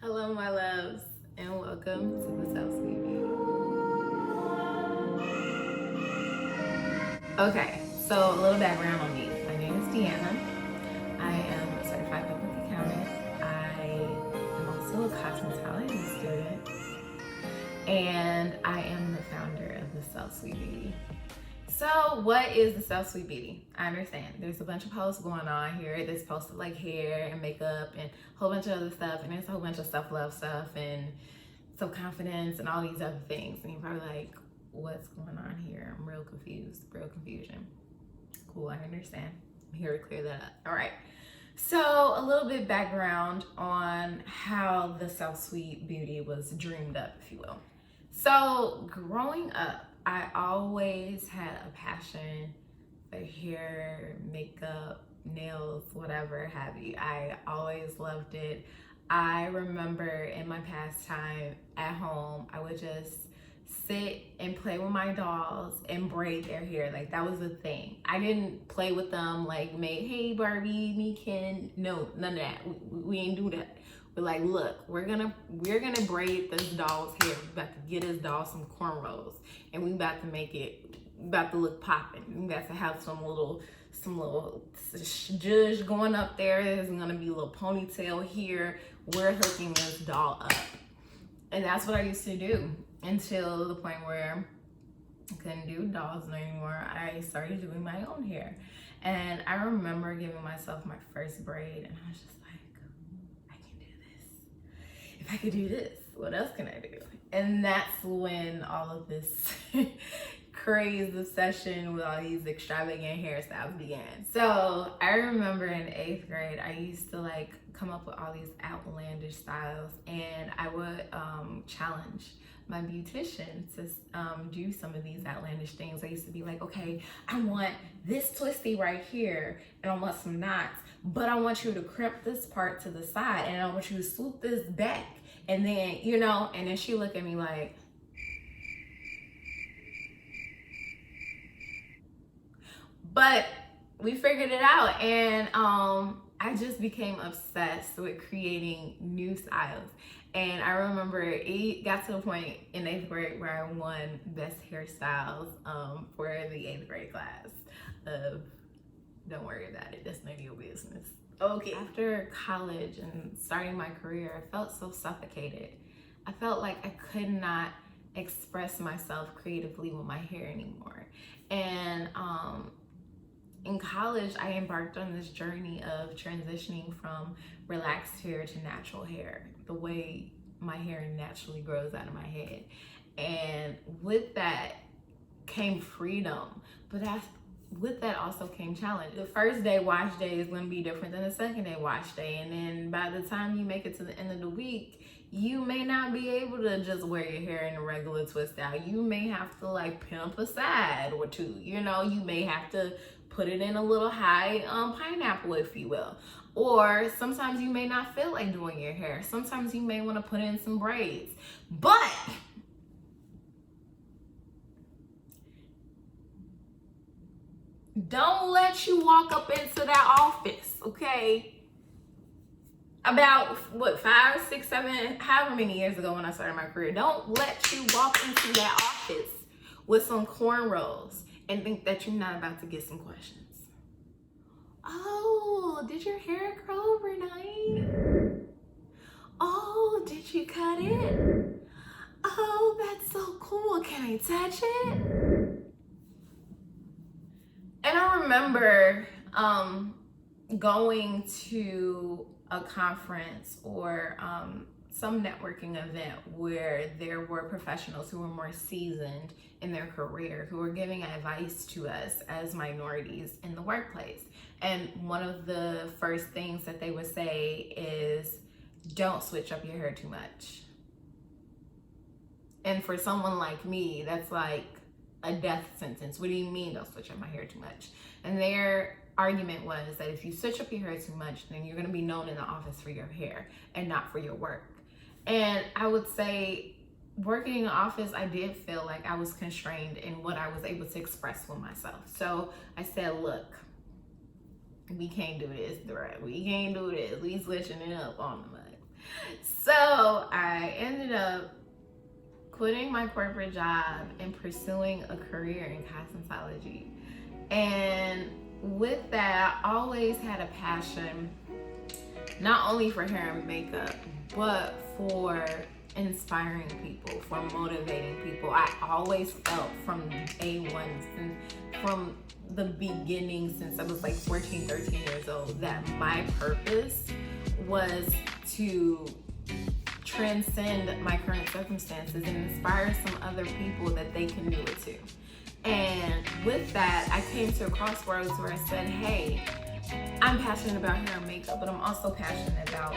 Hello, my loves, and welcome to the Self Sweet Beauty. Okay, so a little background on me. My name is Deanna. I am a certified public accountant. I am also a cosmetology student, and I am the founder of the Self Sweet Beauty. So, what is the Self Sweet Beauty? I understand there's a bunch of posts going on here. There's posts of like hair and makeup and a whole bunch of other stuff, and there's a whole bunch of self-love stuff and self-confidence and all these other things. And you're probably like, what's going on here? I'm real confused, real confusion. Cool, I understand. I'm here to clear that up. All right. So, a little bit background on how the Self Sweet Beauty was dreamed up, if you will. So, growing up, I always had a passion for hair, makeup, nails, whatever have you. I always loved it. I remember in my pastime at home, I would just sit and play with my dolls and braid their hair. Like, that was the thing. I didn't play with them like, hey Barbie, me Ken. No, none of that. We ain't do that. We're like, look, we're gonna braid this doll's hair. We about to get this doll some cornrows, and we about to make it, about to look popping. We about to have some little judge going up there. There's gonna be a little ponytail here. We're hooking this doll up, and that's what I used to do until the point where I couldn't do dolls anymore. I started doing my own hair, and I remember giving myself my first braid, and I was just like, if I could do this, what else can I do? And that's when all of this crazy obsession with all these extravagant hairstyles began. So I remember in 8th grade, I used to like come up with all these outlandish styles, and I would challenge my beautician to do some of these outlandish things. I used to be like, okay, I want this twisty right here, and I want some knots, but I want you to crimp this part to the side, and I want you to swoop this back, and then, and then she looked at me like, but we figured it out, and I just became obsessed with creating new styles. And I remember it got to the point in 8th grade where I won best hairstyles for the 8th grade class of, don't worry about it, that's none of your business. Okay. After college and starting my career, I felt so suffocated. I felt like I could not express myself creatively with my hair anymore. And in college, I embarked on this journey of transitioning from relaxed hair to natural hair, the way my hair naturally grows out of my head. And with that came freedom, but with that also came challenge. The first day wash day is going to be different than the second day wash day, and then by the time you make it to the end of the week, you may not be able to just wear your hair in a regular twist out. You may have to like pimp a side or two. You may have to put it in a little high pineapple, if you will. Or sometimes you may not feel like doing your hair. Sometimes you may want to put in some braids. But don't let you walk up into that office, okay? About 5, 6, 7, however many years ago when I started my career, don't let you walk into that office with some cornrows and think that you're not about to get some questions. Oh, did your hair grow overnight? Oh, did you cut it? Oh, that's so cool. Can I touch it? And I remember going to a conference or some networking event where there were professionals who were more seasoned in their career who were giving advice to us as minorities in the workplace. And one of the first things that they would say is, don't switch up your hair too much. And for someone like me, that's like a death sentence. What do you mean don't switch up my hair too much? And their argument was that if you switch up your hair too much, then you're going to be known in the office for your hair and not for your work. And I would say, working in the office, I did feel like I was constrained in what I was able to express with myself. So I said, look, we can't do this, right? We can't do this. We switching it up on the mic. So quitting my corporate job and pursuing a career in cosmetology. And with that, I always had a passion, not only for hair and makeup, but for inspiring people, for motivating people. I always felt from day one, from the beginning, since I was like 14, 13 years old, that my purpose was to transcend my current circumstances and inspire some other people that they can do it too. And with that, I came to a crossroads where I said, hey, I'm passionate about hair and makeup, but I'm also passionate about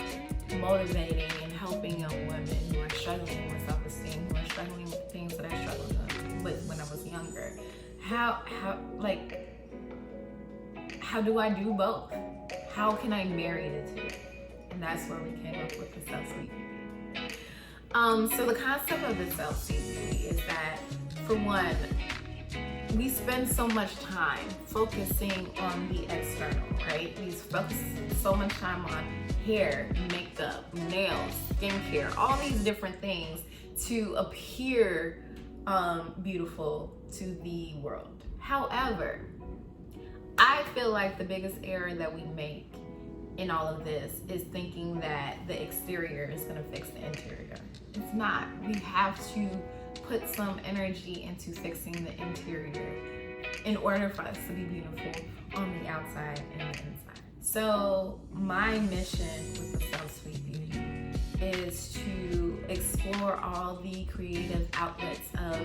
motivating and helping young women who are struggling with self-esteem, who are struggling with things that I struggled with when I was younger. How do I do both? How can I marry the two? And that's where we came up with the Self-Sweet Beauty. So the concept of the Self-Sweet Beauty is that, for one, we spend so much time focusing on the external, right? We focus so much time on hair, makeup, nails, skincare, all these different things to appear beautiful to the world. However, I feel like the biggest error that we make in all of this is thinking that the exterior is going to fix the interior. It's not. We have to put some energy into fixing the interior in order for us to be beautiful on the outside and the inside. So my mission with the Self-Sweet Beauty is to explore all the creative outlets of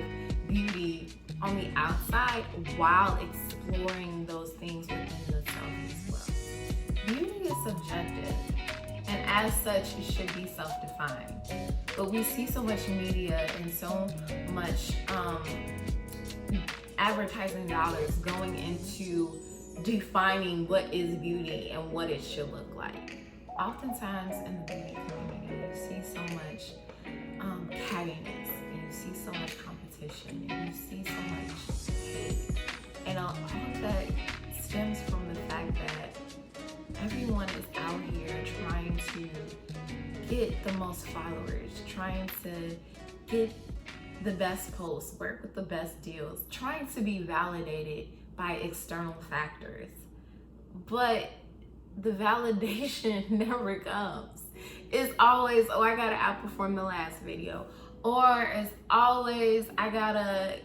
beauty on the outside while exploring those things within the self as well. Beauty is subjective, and as such, it should be self-defined. But we see so much media and so much advertising dollars going into defining what is beauty and what it should look like. Oftentimes in the beauty community, you see so much cattiness, and you see so much competition, and you see so much hate. And all of that stems from the fact that everyone is out here trying to get the most followers, trying to get the best posts, work with the best deals, trying to be validated by external factors. But the validation never comes. It's always, oh, I gotta outperform the last video. Or it's always, I gotta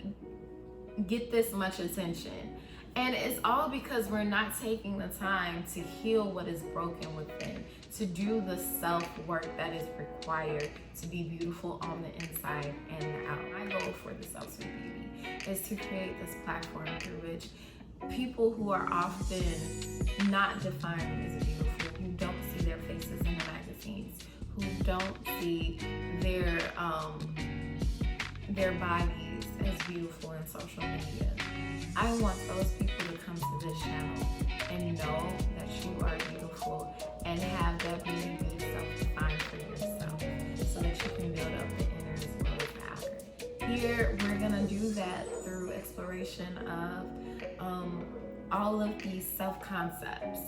get this much attention. And it's all because we're not taking the time to heal what is broken within, to do the self-work that is required to be beautiful on the inside and the out. My goal for the Self-Sweet Beauty is to create this platform through which people who are often not defined as beautiful, who don't see their faces in the magazines, who don't see their bodies as beautiful in social media. I want those people to come to this channel and know that you are beautiful and have that beauty be self-defined for yourself so that you can build up the inner as well as the outer. Here, we're gonna do that through exploration of all of these self-concepts,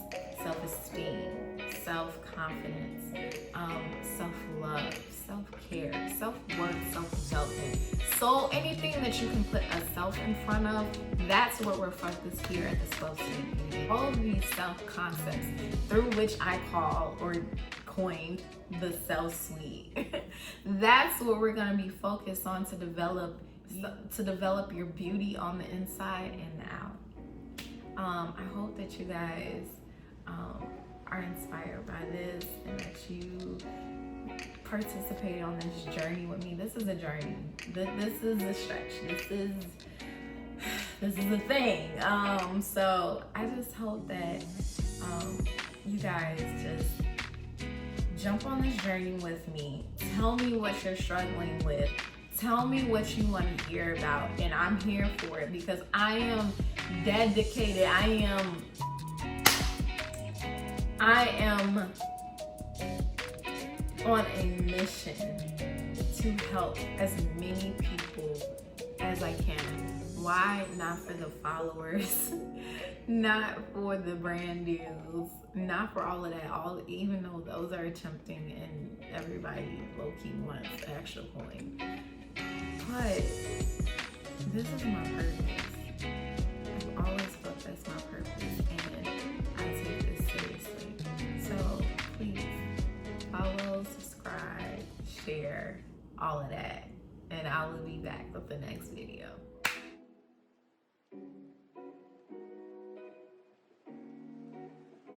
self-esteem, self-confidence, self-love, self-care, self-worth, self-development. So anything that you can put a self in front of, that's what we're focused here at the Self-Sweet Beauty. All of these self-concepts through which I call or coined the Self-Sweet. That's what we're gonna be focused on to develop your beauty on the inside and the out. I hope that you guys are inspired by this and that you participate on this journey with me. This is a journey. This is a stretch. This is a thing. So I just hope that you guys just jump on this journey with me. Tell me what you're struggling with. Tell me what you want to hear about, and I'm here for it because I am dedicated. I am on a mission to help as many people as I can. Why? Not for the followers, not for the brand deals, not for all of that. Even though those are tempting and everybody low-key wants the extra coin. But this is my purpose. I've always felt that's my purpose, and I take this seriously. So please follow, subscribe, share, all of that, and I will be back with the next video.